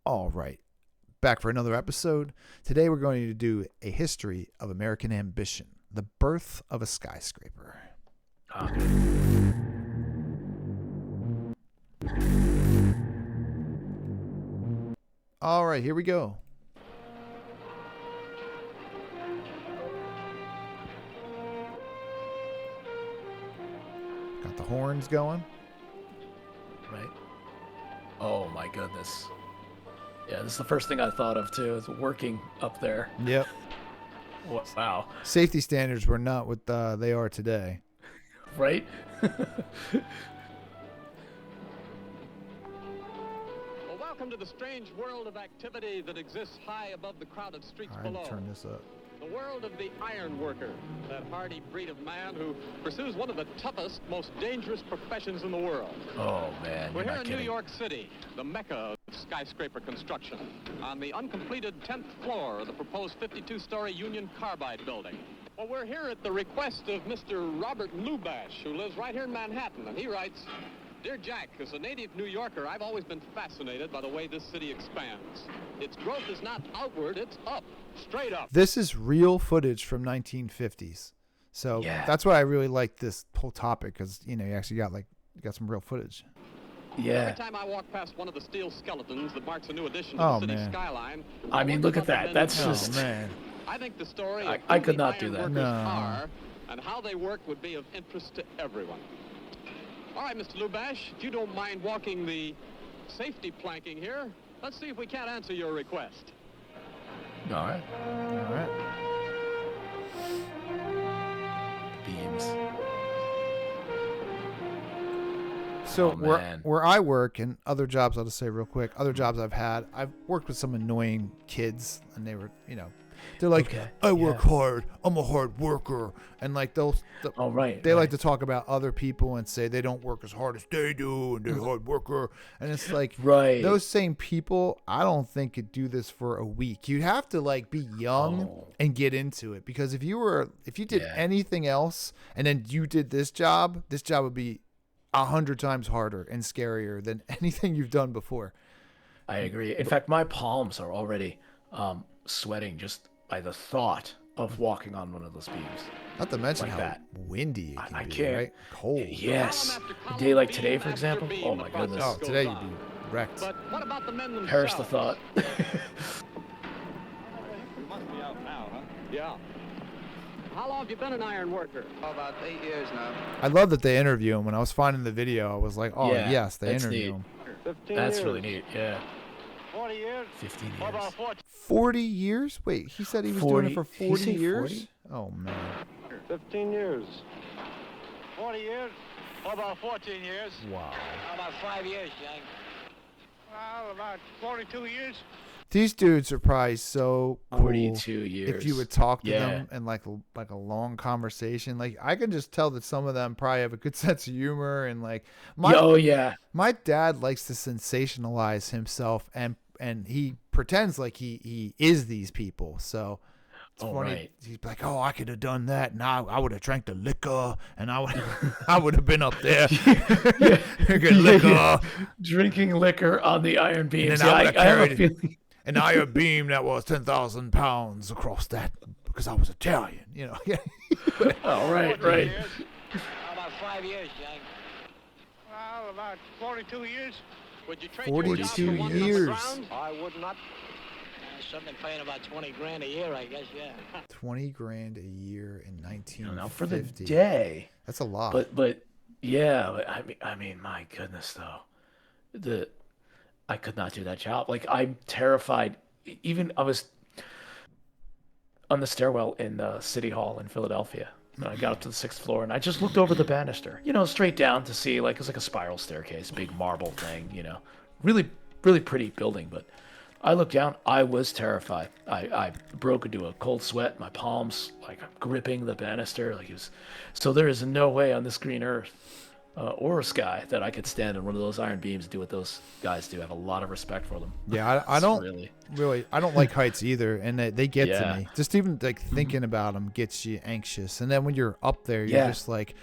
All right, back for another episode. Today we're going to do a history of American ambition, the birth of a skyscraper. All right, here we go. Got the horns going. Right. Oh my goodness. Yeah, this is the first thing I thought of too, is working up there. Yep. Wow. Safety standards were not what they are today. Right? Well, welcome to the strange world of activity that exists high above the crowded streets All right, below. turn this up. The world of the iron worker, that hardy breed of man who pursues one of the toughest, most dangerous professions in the world. Oh man, We're you're here not in New kidding. York City, the mecca of skyscraper construction, on the uncompleted 10th floor of the proposed 52-story Union Carbide building. Well, we're here at the request of Mr. Robert Lubash, who lives right here in Manhattan, and he writes, "Dear Jack, as a native New Yorker, I've always been fascinated by the way this city expands. Its growth is not outward, it's up, straight up." This is real footage from 1950s. So Yeah. that's why I really like this whole topic, because, you actually got some real footage. Yeah. Every time I walk past one of the steel skeletons that marks a new addition to Oh, the city man. skyline, I mean, wonder look what at the that. men That's know. just- Oh, man. I think the story I of could who the not do iron that. workers No. are and how they work would be of interest to everyone. All right, Mr. Lubash, if you don't mind walking the safety planking here, let's see if we can't answer your request. All right. All right. Beams. So Oh, where man. where I work and other jobs, I'll just say real quick, other jobs I've had, I've worked with some annoying kids, and they were, they're like, Okay, I work yeah. hard, I'm a hard worker, and like Oh, right. they like right. to talk about other people and say they don't work as hard as they do, and they're a hard worker, and it's like, Right. those same people, I don't think could do this for a week. You'd have to like be young Oh. and get into it, because if you did Yeah. anything else and then you did this job would be 100 times harder and scarier than anything you've done before. I agree. In fact, my palms are already sweating just by the thought of walking on one of those beams. Not to mention Like how that. windy it can I be, can't. right? Cold. Yes. Column after A column, day like beam today, for after example. beam, Oh my the process goodness. Oh, goes today you'd on. be wrecked. But what about the men themselves? Perish the thought. We must be out now, huh? Yeah. How long have you been an iron worker? About 8 years now. I love that they interview him. When I was finding the video, I was like, oh, Yeah, yes, they that's interview neat. him. 15 That's years. really neat. Yeah. 40 years? 15 What about years. 40? 40 years? Wait, he said he was doing it 40 for Did he 40 say years? 40? Oh, man. 15 years. 40 years? What about 14 years? Wow. How about 5 years, Jack? Well, about 42 years. These dudes are probably so cool 42 years. if you would talk to Yeah. them in like a long conversation. Like, I can just tell that some of them probably have a good sense of humor, and like Oh, yeah. my dad likes to sensationalize himself, and he pretends like he is these people. So it's Oh, funny. right. He's like, oh, I could have done that, and I would have drank the liquor, and I would I would have been up there drinking liquor, Drinking liquor on the iron beams. then I Yeah, would've I have a carried feeling. an iron beam that was 10,000 pounds across that, because I was Italian. Oh, right. How about 5 years, Jack? Well, about 42 years. Would you trade 42 your job for one years. underground? I would not. Something paying about 20 grand a year, I guess, yeah. 20 grand a year in 1950. Now for the day. That's a lot. But yeah, I mean, my goodness, though, I could not do that job. Like, I'm terrified. Even I was on the stairwell in City Hall in Philadelphia, and I got up to the 6th floor, and I just looked over the banister, straight down to see, like, it's like a spiral staircase, big marble thing, really, really pretty building. But I looked down. I was terrified. I broke into a cold sweat. My palms, like, gripping the banister. Like, it was. So there is no way on this green earth or sky that I could stand on one of those iron beams and do what those guys do. I have a lot of respect for them. yeah, I It's don't really. I don't like heights either, and they get to Yeah. me. Just even like thinking about them gets you anxious, and then when you're up there, you're Yeah. just like,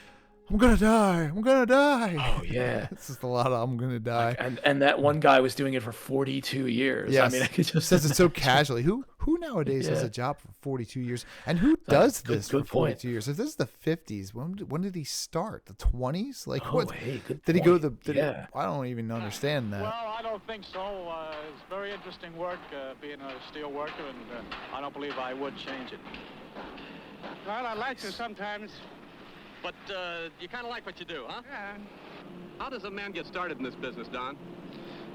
I'm gonna die. I'm gonna die. Oh yeah. It's just a lot of I'm gonna die. And that one guy was doing it for 42 years. Yes. I mean, I could just says it so imagine. casually. Who nowadays has Yeah. a job for 42 years? And who does good- this good for point. 42 years? If this is the 50s, when did he start? The 20s? Like Oh, what? hey, good Did he go point. to the? Yeah. I don't even understand that. Well, I don't think so. It's very interesting work, being a steel worker, and I don't believe I would change it. Well, I like to sometimes. But you kind of like what you do, huh? Yeah. How does a man get started in this business, Don?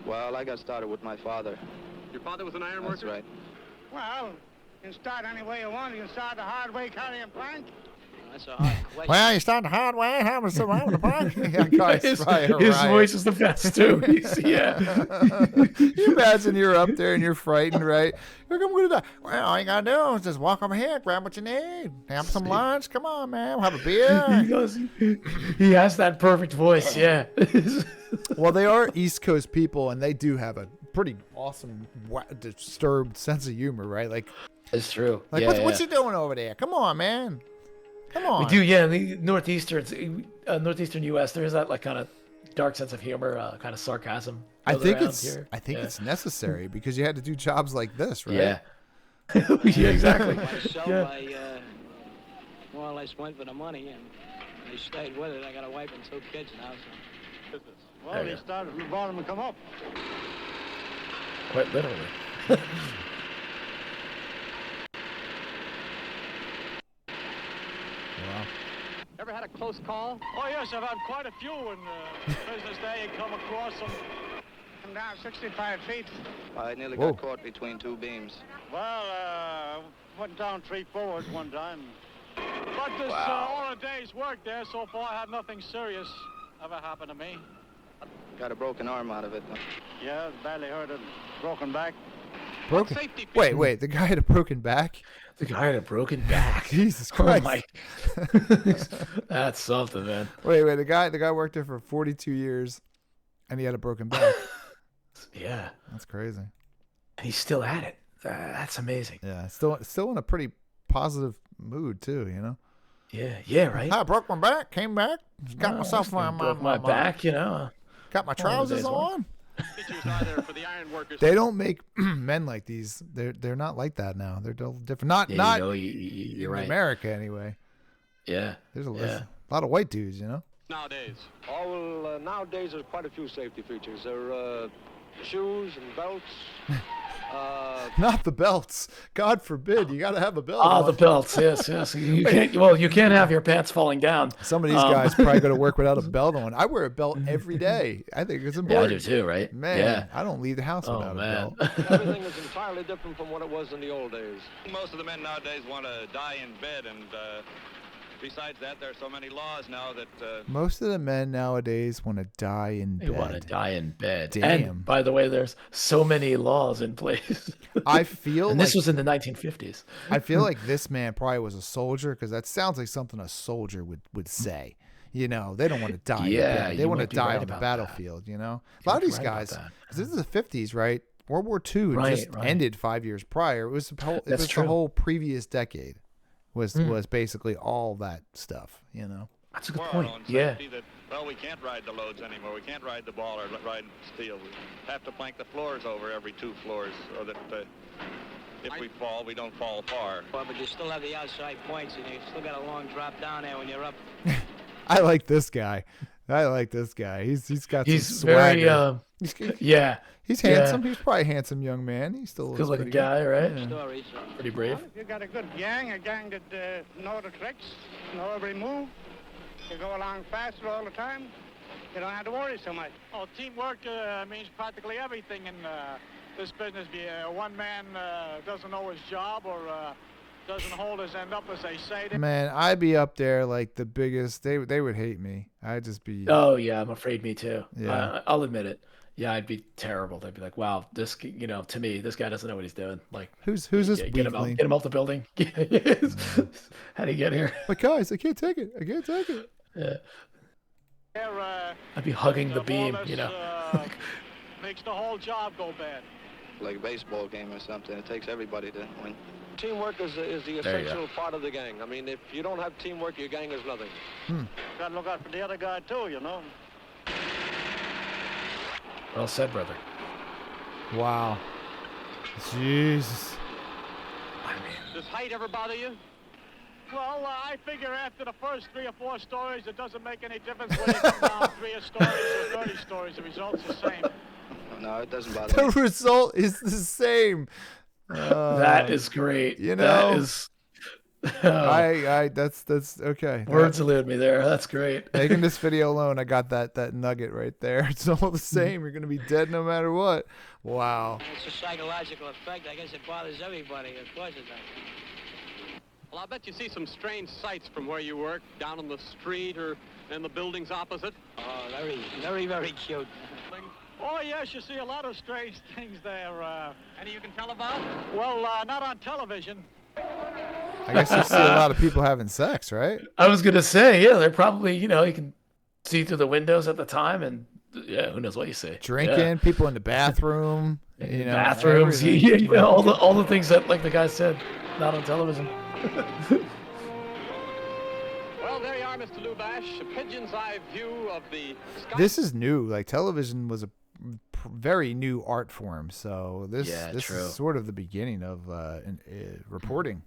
Well, I got started with my father. Your father was an iron That's worker? right. Well, you can start any way you want. You can start the hard way, carrying plank. That's a hard question. Well, you start the hard way. How was the the park? Yeah, guys, His, right, his right. voice is the best too. Yeah. You imagine you're up there and you're frightened, right? You're gonna die. Well, all you gotta do is just walk over here, grab what you need, have some lunch. Come on, man, we'll have a He beer. goes. He has that perfect voice. Yeah. Well, they are East Coast people, and they do have a pretty awesome, disturbed sense of humor, right? Like, It's true. like yeah, what you doing over there? Come on, man. Come on. We do, yeah. In the northeastern U.S., there is that like kind of dark sense of humor, kind of sarcasm. I goes think around it's here. I think Yeah. it's necessary because you had to do jobs like this, right? Yeah. Yeah, exactly. Myself, Yeah. I more or less went for the money, and I stayed with it. I got a wife and 2 kids now, so. Well, There you you go. started from the bottom and come up. Quite literally. Wow. Ever had a close call? Oh, yes, I've had quite a few in business day. You come across them. Come down 65 feet. I nearly Whoa. got caught between 2 beams. Well, went down 3 forwards one time. But this all a day's work there. So far, I have nothing serious ever happened to me. Got a broken arm out of it. Yeah, badly hurt and broken back. Broken. Safety Wait. The guy had a broken back. The guy had a broken back. Jesus Oh Christ. my. That's something, man. Wait. The guy worked there for 42 years, and he had a broken back. Yeah. That's crazy. And he's still at it. That's amazing. Yeah. Still in a pretty positive mood too. You know. Yeah. Yeah. Right. I broke my back. Came back. Got myself broke my back. You know. Got my One of the trousers days, on. features are there for the iron workers. They don't make men like these. They're not like that now. They're different. Not Yeah, not you know, you're in right. America anyway. Yeah. There's Yeah. a lot of white dudes, you know. Nowadays. Oh, well, nowadays there's quite a few safety features. There are shoes and belts. Not the belts. God forbid. You got to have a belt. Oh, on. the belts. Yes. You can't. Well, you can't have your pants falling down. Some of these guys probably go to work without a belt on. I wear a belt every day. I think it's Yeah, I important. do too. Right. Man, Yeah. I don't leave the house Oh without a man. belt. Everything is entirely different from what it was in the old days. Most of the men nowadays want to die in bed, and besides that, there are so many laws now that Most of the men nowadays want to die in You want to bed. die in bed. Damn. And by the way, there's so many laws in place. I feel and like this was in the 1950s. I feel like this man probably was a soldier because that sounds like something a soldier would say. You know, they don't want to die. Yeah, in bed. They you want to might be die right on the about battlefield. You know, a You lot might of be these right about guys. that. 'Cause this is the 50s, right? World War II Right, just right. ended 5 years prior. It was the That's true. whole previous decade was basically all that stuff. You know. That's a good we're point. our own Yeah. safety that, well, we can't ride the loads anymore. We can't ride the ball or ride steel. We have to plank the floors over every 2 floors so that if we fall, we don't fall far. Well, but you still have the outside points, and you still got a long drop down there when you're up. I like this guy. He's got He's some very, swagger. yeah. He's yeah. handsome. He's probably a handsome young man. He still looks Good looking pretty guy, right? Stories. Pretty brave. Well, if you got a good gang, a gang that know the tricks, know every move, you go along faster all the time, you don't have to worry so much. Oh, teamwork means practically everything in this business. One man doesn't know his job or doesn't hold his end up, as they say. Man, I'd be up there like the biggest. They would hate me. I'd just be. Oh yeah, I'm afraid me too. Yeah. I'll admit it. Yeah, I'd be terrible. They'd be like, "Wow, this, to me, this guy doesn't know what he's doing." Like, Who's this get him out, weakling? get him out the building. How do you get here? Like, guys, I can't take it. Yeah. There, I'd be hugging the more or beam, less, makes the whole job go bad. Like a baseball game or something. It takes everybody to win. teamwork is the There you go. essential part of the gang. I mean, if you don't have teamwork, your gang is nothing. Got to look out for the other guy, too, you know. Well said, brother. Wow. Jesus. Does height ever bother you? Well, I figure after the first 3 or 4 stories, it doesn't make any difference whether you come down 3 stories or 30 stories. The result's the same. No, it doesn't bother me. The result is the same. That is great. You That know, is. That's okay. Words elude me there. That's great. Making this video alone, I got that nugget right there. It's all the same. You're gonna be dead no matter what. Wow. It's a psychological effect. I guess it bothers everybody. Of course it does. Well, I bet you see some strange sights from where you work, down on the street or in the buildings opposite. Oh, very, very, very cute. Oh, yes, you see a lot of strange things there. Any you can tell about? Well, not on television. I guess you see a lot of people having sex, right? I was gonna say, yeah, they're probably, you can see through the windows at the time, and yeah, who knows what you see. Drinking, Yeah. people in the bathroom, Bathrooms, everything. all the things that, like the guy said, not on television. Well, there you are, Mr. Lubash. A pigeon's eye view of the sky. This is new. Like television was a very new art form, so this true. is sort of the beginning of reporting.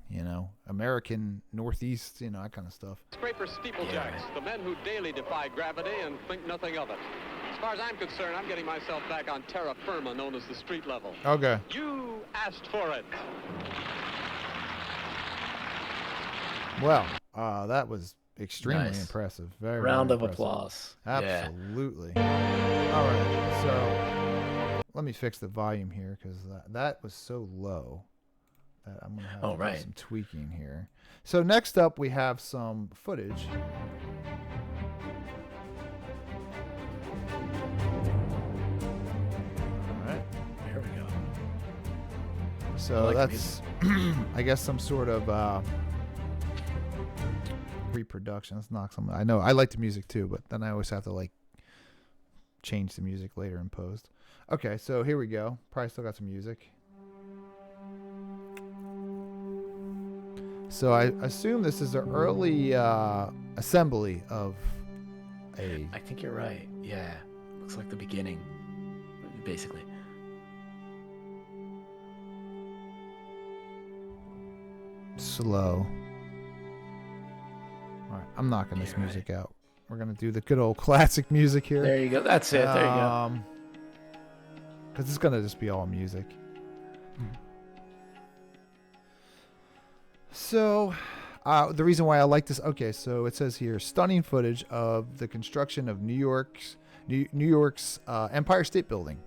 American Northeast, that kind of stuff. Skyscraper steeplejacks, the men who daily defy gravity and think nothing of it. As far as I'm concerned, I'm getting myself back on terra firma, known as the street level. Okay. You asked for it. Well, that was extremely Nice. impressive. Very Round very of impressive. applause. Absolutely. All right, so let me fix the volume here because that was so low that I'm gonna have to do some tweaking here. So next up, we have some footage. All right, Here we go. so like the that's I guess some sort of reproduction. Let's knock some. I know I like the music too, but then I always have to change the music later in post. Okay, so here we go. Probably still got some music. So I assume this is an early assembly of a. I think you're right. Yeah, looks like the beginning, basically. Slow. All right, I'm knocking this music out. We're gonna do the good old classic music here. There you go. That's it. There you go. Because it's gonna just be all music. So, the reason why I like this. Okay, so it says here, stunning footage of the construction of New York's Empire State Building.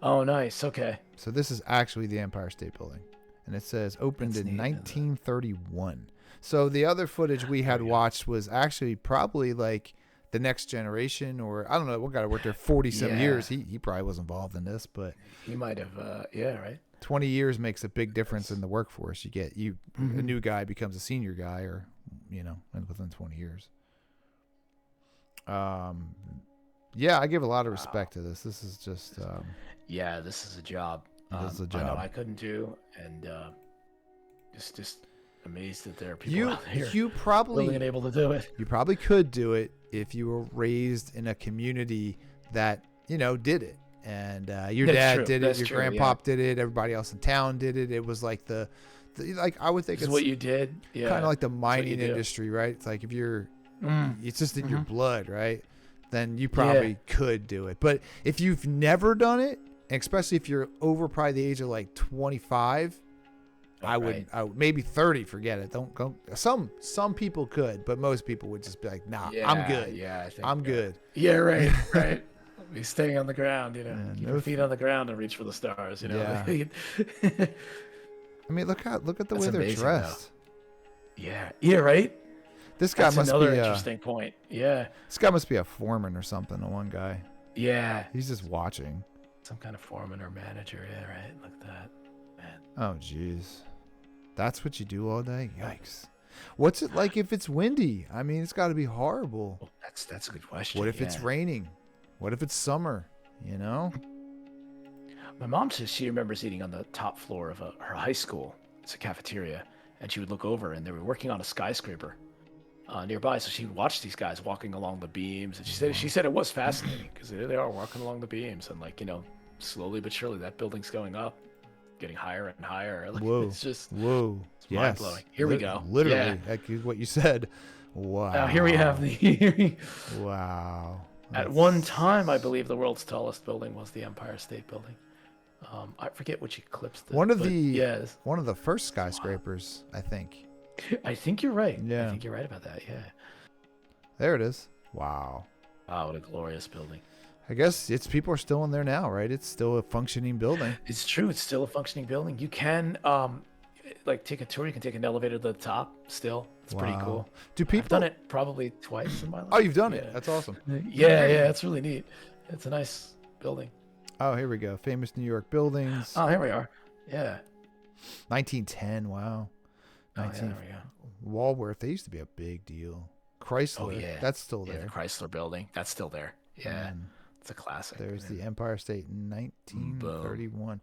Oh, nice. Okay. So this is actually the Empire State Building, and it says opened That's in neat, 1931. So the other footage we had watched was actually probably like the Next Generation, or I don't know what guy worked there 40-some years. He probably was involved in this, but he might have. Right. 20 years makes a big difference in the workforce. You get a new guy becomes a senior guy, or and within 20 years. Yeah, I give a lot of respect to this. This is just this is a job. This is a I job. know I couldn't do, and just amazed that there are people out here you probably willing and able to do it. You probably could do it if you were raised in a community that did it, and your dad did it, your grandpa did it, everybody else in town did it. It was like the like I would think It's it's what you did. Yeah. kind of like the what mining you do. industry, right? It's like if you're, it's just in your blood, right? Then you probably could do it. But if you've never done it, and especially if you're over probably the age of like 25. I would maybe 30. Forget it. Don't go. Some people could, but most people would just be like, "Nah, I'm good. Yeah, I think I'm good." Yeah, right. Be staying on the ground, keep no your feet on the ground and reach for the stars. Yeah. I mean, look at the way they're amazing, dressed. Yeah, right. This guy That's must another be interesting point. Yeah, this guy must be a foreman or something. The one guy. yeah, He's just watching. some kind of foreman or manager. Yeah, right. Look at that, man. Oh, jeez. That's what you do all day? Yikes. What's it like if it's windy? I mean, it's got to be horrible. Well, that's a good question. What if it's raining? What if it's summer? My mom says she remembers eating on the top floor of her high school, it's a cafeteria, and she would look over, and they were working on a skyscraper nearby. So she would watch these guys walking along the beams, and she said it was fascinating because they are walking along the beams, and like, you know, slowly but surely that building's going up, getting higher and higher. Like, Whoa. it's just Yes. mind blowing. Here we go. Literally, Yeah. like what you said. Wow. Now here we have the. Wow. At one time, I believe the world's tallest building was the Empire State Building. I forget which eclipsed it. One of but the first skyscrapers, I think. I think you're right. Yeah. I think you're right about that. Yeah. There it is. Wow. Wow, what a glorious building. I guess people are still in there now, right? It's still a functioning building. It's true. It's still a functioning building. You can like take a tour. You can take an elevator to the top. Still, it's pretty cool. Do people? I've done it probably twice in my life. Oh, you've done Yeah. it. That's awesome. Yeah, it's really neat. It's a nice building. Oh, here we go. Famous New York buildings. Oh, here we are. Yeah. 1910. Wow. Oh, yeah, there we go. Walworth. They used to be a big deal. Chrysler. Oh, yeah. That's still Yeah, there. the Chrysler Building. That's still there. Yeah. And It's a classic. there's the Empire State in 1931.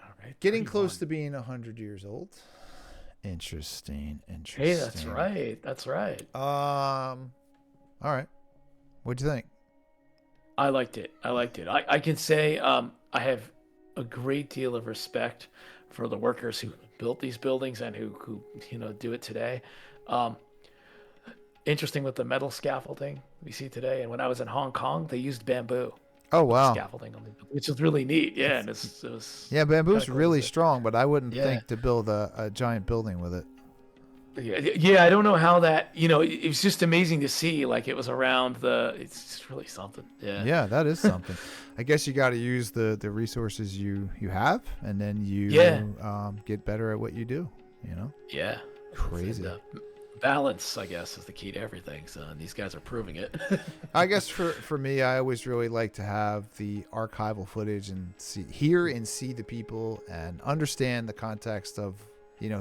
All right, Getting 31. close to being 100 years old. Interesting. Hey, that's right. That's right. All right. What'd you think? I liked it. I can say I have a great deal of respect for the workers who built these buildings and who do it today. Interesting with the metal scaffolding we see today. And when I was in Hong Kong, they used bamboo Oh, wow. scaffolding on which is really neat. Yeah, and it was Yeah, bamboo's kinda cool really to see. strong, but I wouldn't Yeah. think to build a giant building with it. Yeah, I don't know how that, it was just amazing to see, like it was around it's just really something. Yeah. Yeah, that is something. I guess you got to use the resources you have, and then you get better at what you do, Yeah. Crazy. And, balance, I guess, is the key to everything. So, and these guys are proving it. I guess for me, I always really like to have the archival footage and hear and see the people and understand the context of,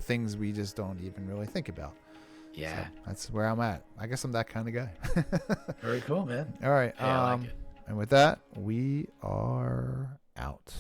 things we just don't even really think about. Yeah. So that's where I'm at. I guess I'm that kind of guy. Very cool, man. All right. Yeah, I like it. And with that, we are out.